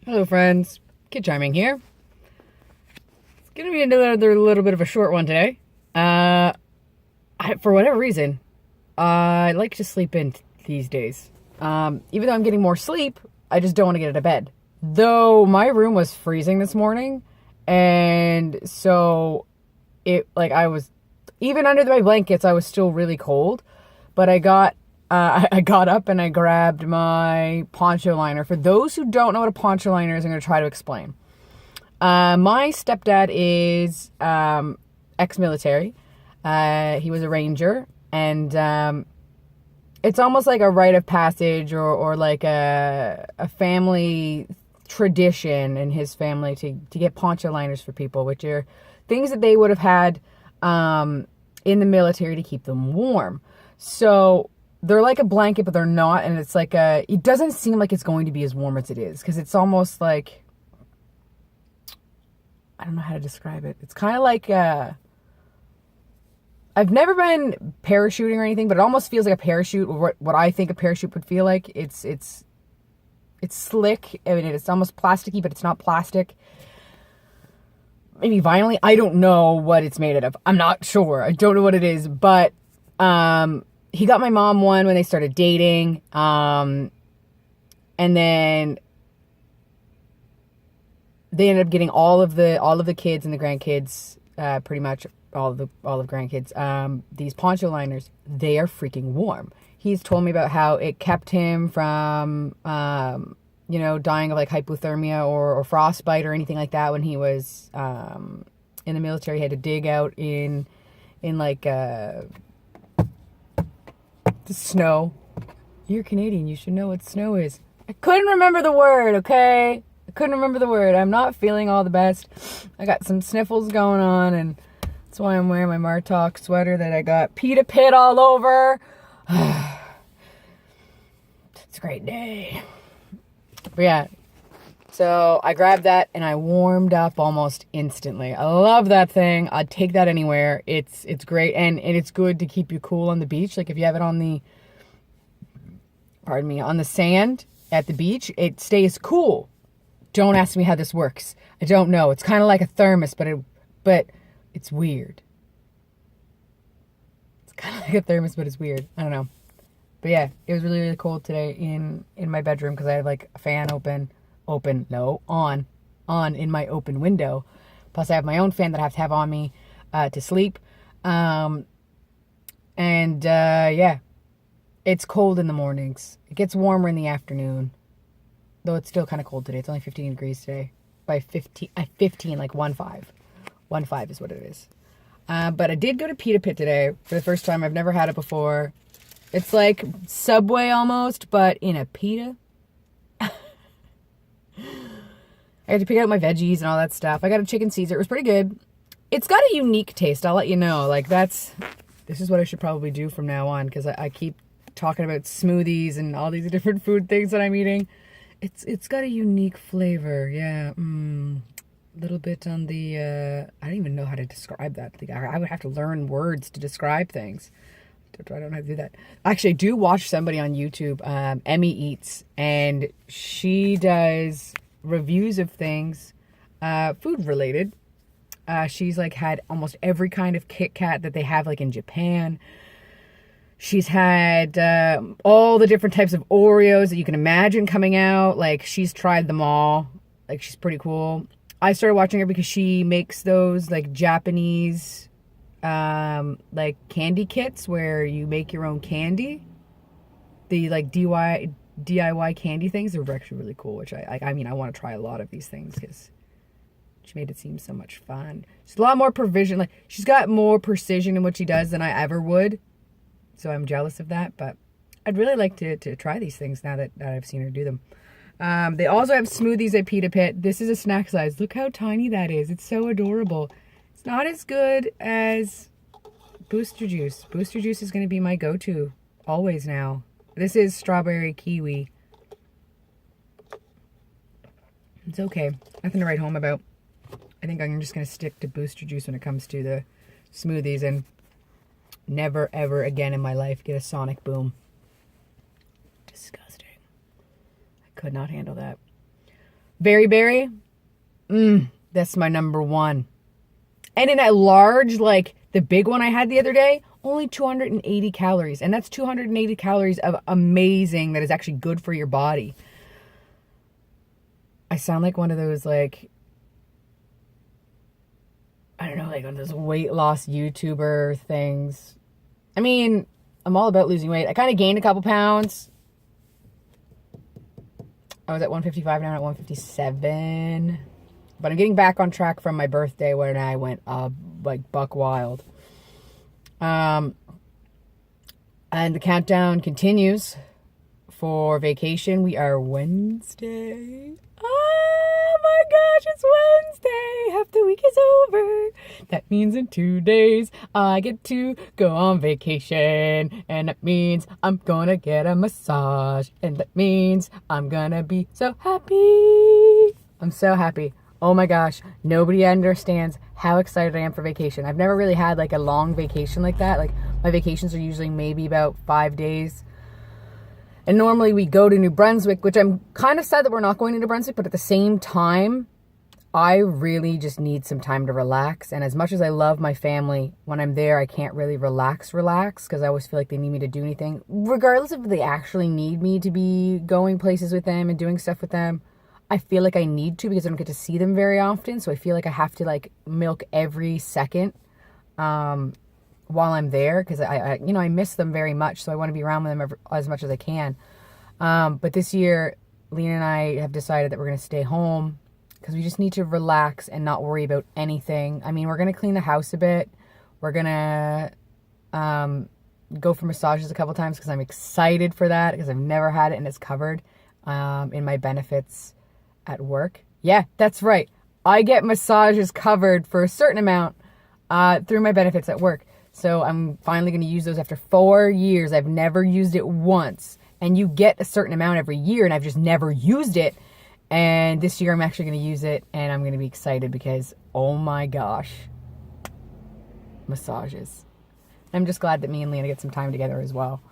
Hello, friends. Kid Chiming here. It's gonna be another little bit of a short one today. For whatever reason, I like to sleep in these days. Even though I'm getting more sleep, I just don't want to get out of bed. Though my room was freezing this morning, and so I was even under my blankets, I was still really cold. But I got up and I grabbed my poncho liner. For those who don't know what a poncho liner is, I'm going to try to explain. My stepdad is ex-military. He was a ranger, and it's almost like a rite of passage or like a family tradition in his family to get poncho liners for people, which are things that they would have had in the military to keep them warm. So they're like a blanket, but they're not. And it's like it doesn't seem like it's going to be as warm as it is. Because it's almost like, I don't know how to describe it. It's kind of like, I've never been parachuting or anything, but it almost feels like a parachute, or what I think a parachute would feel like. It's slick. I mean, it's almost plasticky, but it's not plastic. Maybe vinyl. I don't know what it's made out of. I'm not sure. I don't know what it is, but he got my mom one when they started dating. And then they ended up getting all of the kids and the grandkids, pretty much all of grandkids, these poncho liners. They are freaking warm. He's told me about how it kept him from, dying of like hypothermia or frostbite or anything like that when he was in the military. He had to dig out in like the snow. You're Canadian. You should know what snow is. I couldn't remember the word, okay? I couldn't remember the word. I'm not feeling all the best. I got some sniffles going on, and that's why I'm wearing my Martok sweater that I got pita pit all over. It's a great day. But yeah, so I grabbed that and I warmed up almost instantly. I love that thing. I'd take that anywhere. It's great, and it's good to keep you cool on the beach. Like if you have it on the sand at the beach, it stays cool. Don't ask me how this works. I don't know. It's kind of like a thermos, but it's weird. It's kind of like a thermos, but it's weird. I don't know. But yeah, it was really, really cold today in my bedroom because I have like a fan on in my open window. Plus I have my own fan that I have to have on me to sleep. Yeah, it's cold in the mornings. It gets warmer in the afternoon, though it's still kind of cold today. It's only 15 degrees today. By 15, like 1.5. 1.5 is what it is. But I did go to Pita Pit today for the first time. I've never had it before. It's like Subway almost, but in a pita. I had to pick out my veggies and all that stuff. I got a chicken Caesar. It was pretty good. It's got a unique taste. I'll let you know. Like this is what I should probably do from now on, because I keep talking about smoothies and all these different food things that I'm eating. It's got a unique flavor. Yeah. A little bit on the, I don't even know how to describe that. I would have to learn words to describe things. I don't know how to do that. Actually, I do watch somebody on YouTube, Emmy Eats, and she does reviews of things, food related. She's like had almost every kind of Kit Kat that they have like in Japan. She's had all the different types of Oreos that you can imagine coming out. Like she's tried them all. Like she's pretty cool. I started watching her because she makes those like Japanese like candy kits where you make your own candy. The like DIY candy things are actually really cool, which I mean I want to try a lot of these things because she made it seem so much fun. She's a lot more provision, like she's got more precision in what she does than I ever would, so I'm jealous of that. But I'd really like to try these things now that I've seen her do them. They also have smoothies at Pita Pit. This is a snack size. Look how tiny that is. It's so adorable. It's not as good as Booster Juice. Booster Juice is going to be my go-to always now. This is strawberry kiwi. It's okay. Nothing to write home about. I think I'm just going to stick to Booster Juice when it comes to the smoothies, and never ever again in my life get a Sonic Boom. Disgusting. I could not handle that. Berry berry. That's my number one. And in a large, like the big one I had the other day, only 280 calories. And that's 280 calories of amazing that is actually good for your body. I sound like one of those, like, I don't know, like one of those weight loss YouTuber things. I mean, I'm all about losing weight. I kind of gained a couple pounds. I was at 155, now I'm at 157. But I'm getting back on track from my birthday when I went like buck wild. And the countdown continues for vacation. We are Wednesday. Oh my gosh, it's Wednesday. Half the week is over. That means in 2 days I get to go on vacation. And that means I'm gonna get a massage. And that means I'm gonna be so happy. I'm so happy. Oh my gosh, nobody understands how excited I am for vacation. I've never really had like a long vacation like that. Like my vacations are usually maybe about 5 days. And normally we go to New Brunswick, which I'm kind of sad that we're not going to New Brunswick, but at the same time, I really just need some time to relax. And as much as I love my family, when I'm there, I can't really relax, because I always feel like they need me to do anything. Regardless if they actually need me to be going places with them and doing stuff with them, I feel like I need to because I don't get to see them very often. So I feel like I have to like milk every second while I'm there because I miss them very much. So I want to be around with them as much as I can. But this year, Lena and I have decided that we're going to stay home because we just need to relax and not worry about anything. I mean, we're going to clean the house a bit. We're going to go for massages a couple times because I'm excited for that because I've never had it and it's covered in my benefits at work. Yeah, that's right. I get massages covered for a certain amount through my benefits at work. So I'm finally going to use those after 4 years. I've never used it once. And you get a certain amount every year, and I've just never used it. And this year I'm actually going to use it, and I'm going to be excited because, oh my gosh, massages. I'm just glad that me and Lena get some time together as well.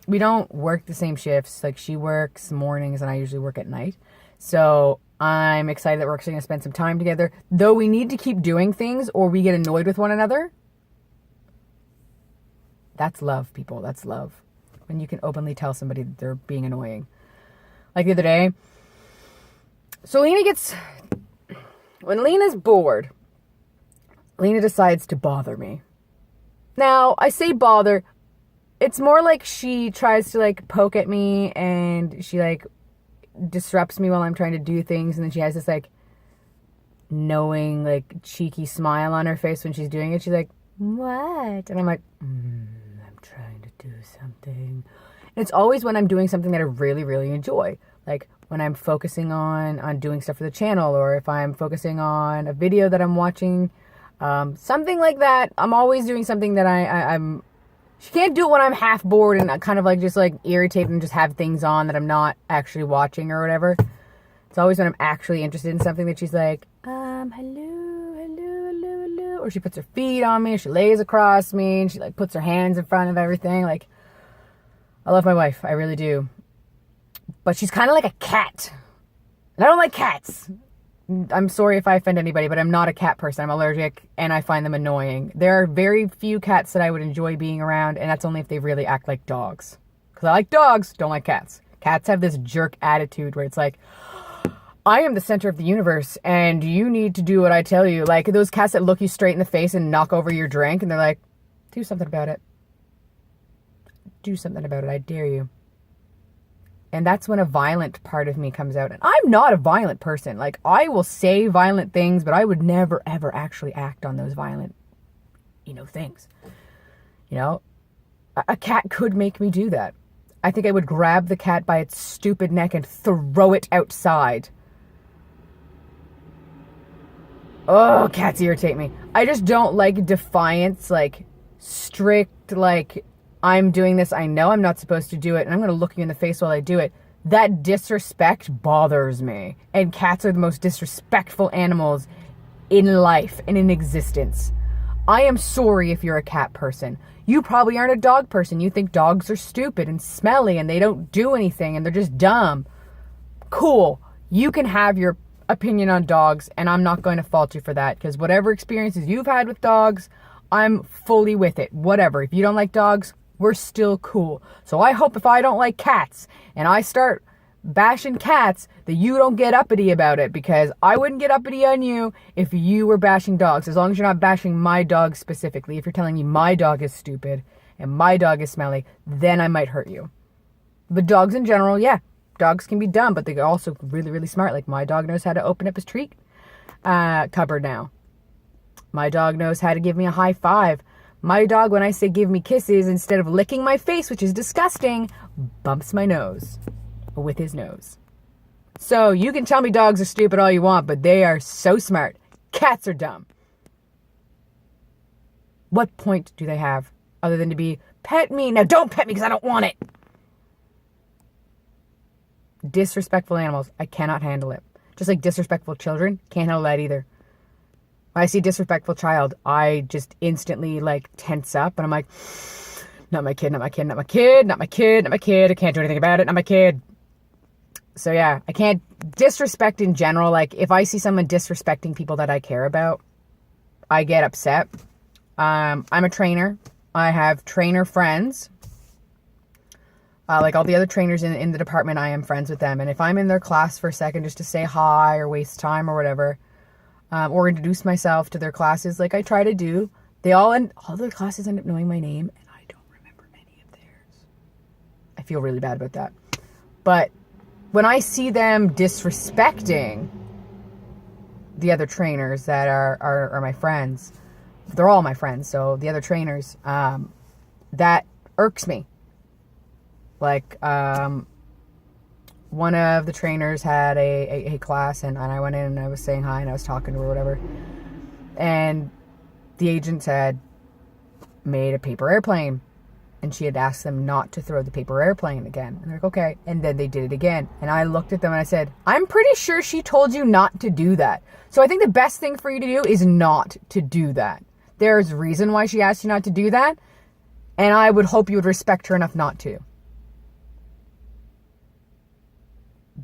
We don't work the same shifts. Like she works mornings and I usually work at night. So I'm excited that we're actually going to spend some time together. Though we need to keep doing things or we get annoyed with one another. That's love, people. That's love. When you can openly tell somebody that they're being annoying. Like the other day. So when Lena's bored, Lena decides to bother me. Now, I say bother. It's more like she tries to like poke at me and she like disrupts me while I'm trying to do things. And then she has this like knowing, like cheeky smile on her face when she's doing it. She's like, what? And I'm like, I'm trying to do something. And it's always when I'm doing something that I really, really enjoy. Like when I'm focusing on doing stuff for the channel, or if I'm focusing on a video that I'm watching, something like that. I'm always doing something that I'm. She can't do it when I'm half bored and kind of like just like irritated and just have things on that I'm not actually watching or whatever. It's always when I'm actually interested in something that she's like, hello. Or she puts her feet on me, or she lays across me, and she like puts her hands in front of everything. Like, I love my wife. I really do. But she's kind of like a cat. And I don't like cats. I'm sorry if I offend anybody, but I'm not a cat person. I'm allergic and I find them annoying. There are very few cats that I would enjoy being around, and that's only if they really act like dogs. Because I like dogs, don't like cats. Cats have this jerk attitude where it's like, I am the center of the universe and you need to do what I tell you. Like those cats that look you straight in the face and knock over your drink and they're like, do something about it. Do something about it, I dare you. And that's when a violent part of me comes out. And I'm not a violent person. Like, I will say violent things, but I would never, ever actually act on those violent, things. A cat could make me do that. I think I would grab the cat by its stupid neck and throw it outside. Oh, cats irritate me. I just don't like defiance, like, strict, like, I'm doing this, I know I'm not supposed to do it, and I'm going to look you in the face while I do it. That disrespect bothers me. And cats are the most disrespectful animals in life and in existence. I am sorry if you're a cat person. You probably aren't a dog person. You think dogs are stupid and smelly and they don't do anything and they're just dumb. Cool. You can have your opinion on dogs, and I'm not going to fault you for that, because whatever experiences you've had with dogs, I'm fully with it. Whatever. If you don't like dogs, we're still cool. So I hope if I don't like cats and I start bashing cats, that you don't get uppity about it, because I wouldn't get uppity on you if you were bashing dogs, as long as you're not bashing my dog specifically. If you're telling me my dog is stupid and my dog is smelly, then I might hurt you. But dogs in general, yeah, dogs can be dumb, but they're also really, really smart. Like, my dog knows how to open up his treat cupboard now. My dog knows how to give me a high five. My dog, when I say give me kisses, instead of licking my face, which is disgusting, bumps my nose with his nose. So you can tell me dogs are stupid all you want, but they are so smart. Cats are dumb. What point do they have other than to be, pet me? Now don't pet me because I don't want it. Disrespectful animals, I cannot handle it. Just like disrespectful children, can't handle that either. When I see a disrespectful child, I just instantly like tense up, and I'm like, not my kid, not my kid, not my kid, not my kid, not my kid. I can't do anything about it, not my kid. So yeah, I can't disrespect in general. Like, if I see someone disrespecting people that I care about, I get upset. I'm a trainer. I have trainer friends. Like all the other trainers in the department, I am friends with them. And if I'm in their class for a second just to say hi or waste time or whatever, or introduce myself to their classes, like I try to do, all their classes end up knowing my name, and I don't remember any of theirs. I feel really bad about that. But when I see them disrespecting the other trainers that are my friends, they're all my friends, so the other trainers, that irks me. Like, one of the trainers had a class, and I went in and I was saying hi and I was talking to her or whatever, and the agents had made a paper airplane, and she had asked them not to throw the paper airplane again. And they're like, okay. And then they did it again. And I looked at them and I said, I'm pretty sure she told you not to do that. So I think the best thing for you to do is not to do that. There's a reason why she asked you not to do that, and I would hope you would respect her enough not to.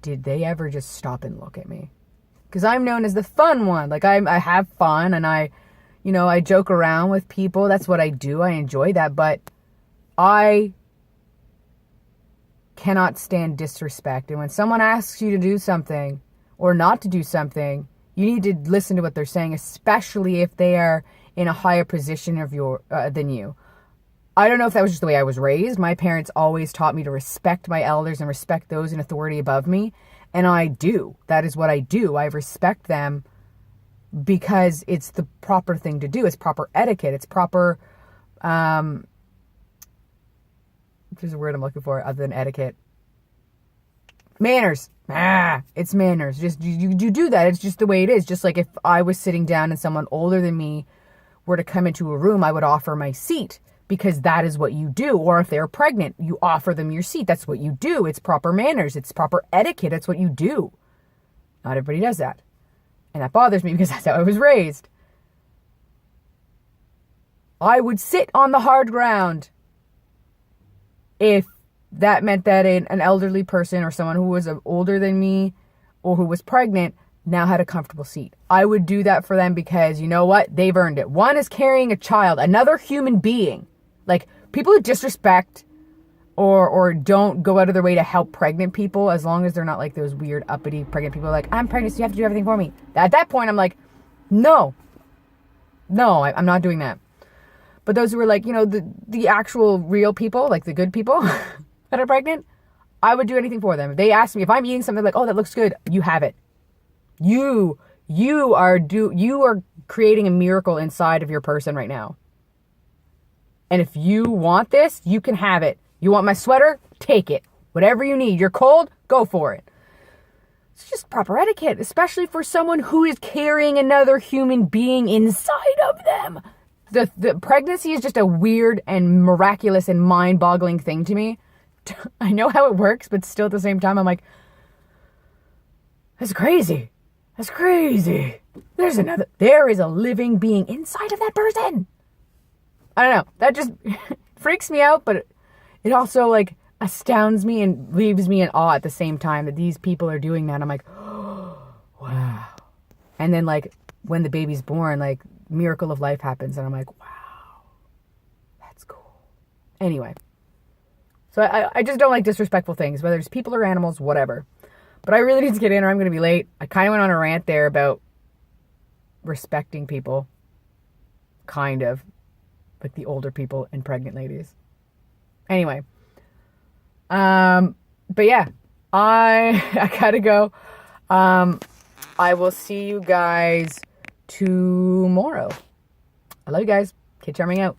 Did they ever just stop and look at me? Because I'm known as the fun one. Like, I have fun, and I joke around with people. That's what I do. I enjoy that. But I cannot stand disrespect. And when someone asks you to do something or not to do something, you need to listen to what they're saying, especially if they are in a higher position than you. I don't know if that was just the way I was raised. My parents always taught me to respect my elders and respect those in authority above me. And I do. That is what I do. I respect them because it's the proper thing to do. It's proper etiquette. It's proper, there's a word I'm looking for other than etiquette. Manners. It's manners. Just you do that. It's just the way it is. Just like if I was sitting down and someone older than me were to come into a room, I would offer my seat, because that is what you do. Or if they're pregnant, you offer them your seat. That's what you do. It's proper manners. It's proper etiquette. That's what you do. Not everybody does that. And that bothers me because that's how I was raised. I would sit on the hard ground if that meant that an elderly person or someone who was older than me or who was pregnant now had a comfortable seat. I would do that for them because, you know what? They've earned it. One is carrying a child, another human being. Like, people who disrespect or don't go out of their way to help pregnant people, as long as they're not like those weird uppity pregnant people like, I'm pregnant, so you have to do everything for me. At that point, I'm like, no, I'm not doing that. But those who are like, the actual real people, like the good people that are pregnant, I would do anything for them. If they ask me, if I'm eating something like, oh, that looks good, you have it. You are creating a miracle inside of your person right now. And if you want this, you can have it. You want my sweater? Take it. Whatever you need. You're cold? Go for it. It's just proper etiquette, especially for someone who is carrying another human being inside of them. The pregnancy is just a weird and miraculous and mind-boggling thing to me. I know how it works, but still at the same time, I'm like, that's crazy. That's crazy. There is a living being inside of that person. I don't know. That just freaks me out, but it also like astounds me and leaves me in awe at the same time that these people are doing that. I'm like, And then like when the baby's born, like miracle of life happens. And I'm like, wow, that's cool. Anyway. So I just don't like disrespectful things, whether it's people or animals, whatever. But I really need to get in or I'm going to be late. I kind of went on a rant there about respecting people. Kind of. Like the older people and pregnant ladies. Anyway. But yeah. I gotta go. I will see you guys tomorrow. I love you guys. Kid Charming out.